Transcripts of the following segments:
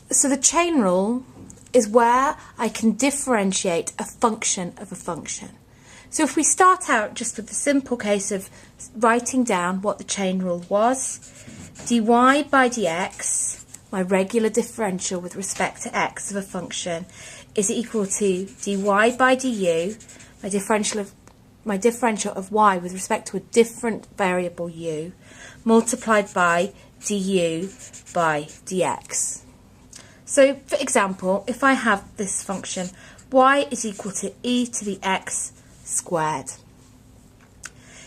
So the chain rule is where I can differentiate a function of a function. So if we start out just with the simple case of writing down what the chain rule was, dy by dx, my regular differential with respect to x of a function, is equal to dy by du, my differential of y with respect to a different variable u, multiplied by du by dx. So, for example, if I have this function, y is equal to e to the x squared.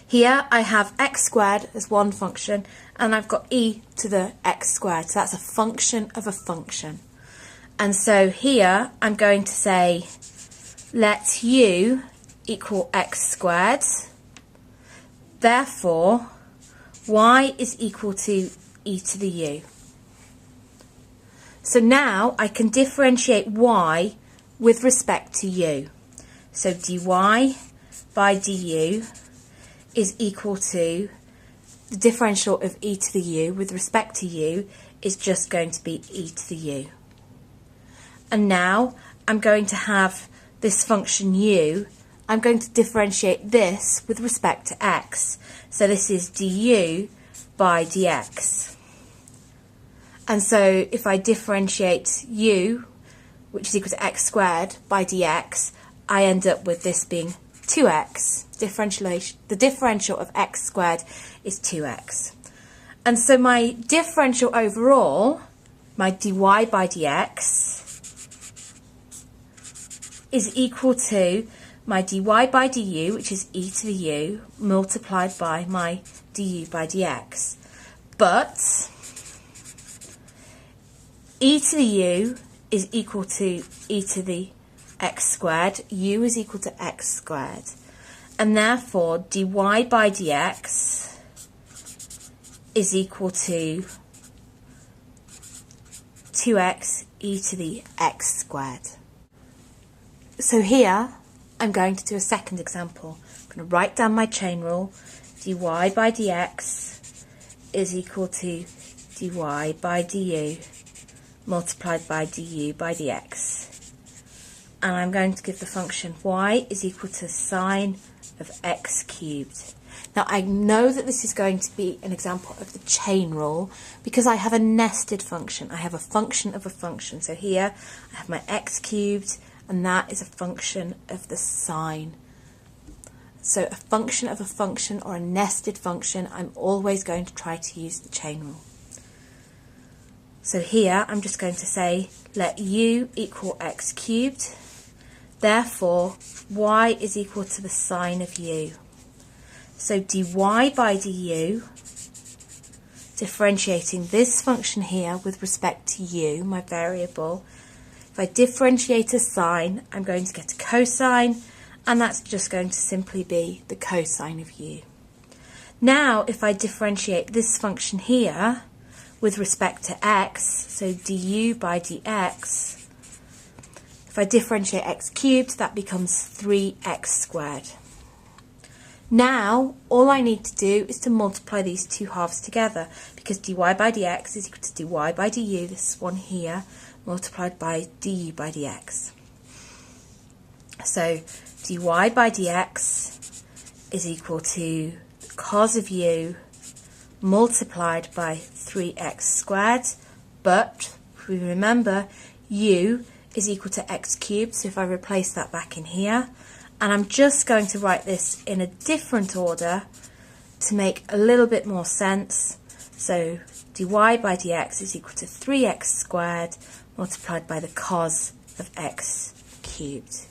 Here I have x squared as one function, and I've got e to the x squared, so that's a function of a function. And so here I'm going to say, let u equal x squared, therefore y is equal to e to the u. So now I can differentiate y with respect to u. So dy by du is equal to the differential of e to the u with respect to u is just going to be e to the u. And now I'm going to have this function u. I'm going to differentiate this with respect to x. So this is du by dx. And so if I differentiate u, which is equal to x squared, by dx, I end up with this being 2x. The differential of x squared is 2x. And so my differential overall, my dy by dx, is equal to my dy by du, which is e to the u, multiplied by my du by dx. But e to the u is equal to e to the x squared, u is equal to x squared, and therefore dy by dx is equal to 2x e to the x squared. So here I'm going to do a second example. I'm going to write down my chain rule. Dy by dx is equal to dy by du multiplied by du by dx. And I'm going to give the function y is equal to sine of x cubed. Now I know that this is going to be an example of the chain rule because I have a nested function. I have a function of a function. So here I have my x cubed, and that is a function of the sine. So a function of a function or a nested function, I'm always going to try to use the chain rule. So here I'm just going to say let u equal x cubed, therefore y is equal to the sine of u. So dy by du, differentiating this function here with respect to u, my variable. If I differentiate a sine, I'm going to get a cosine, and that's just going to simply be the cosine of u. Now if I differentiate this function here with respect to x, so du by dx, if I differentiate x cubed, that becomes 3x squared. Now all I need to do is to multiply these two halves together, because dy by dx is equal to dy by du, this one here, multiplied by du by dx. So dy by dx is equal to cos of u multiplied by 3x squared, but we remember u is equal to x cubed, so if I replace that back in here, and I'm just going to write this in a different order to make a little bit more sense. So dy by dx is equal to 3x squared multiplied by the cos of x cubed.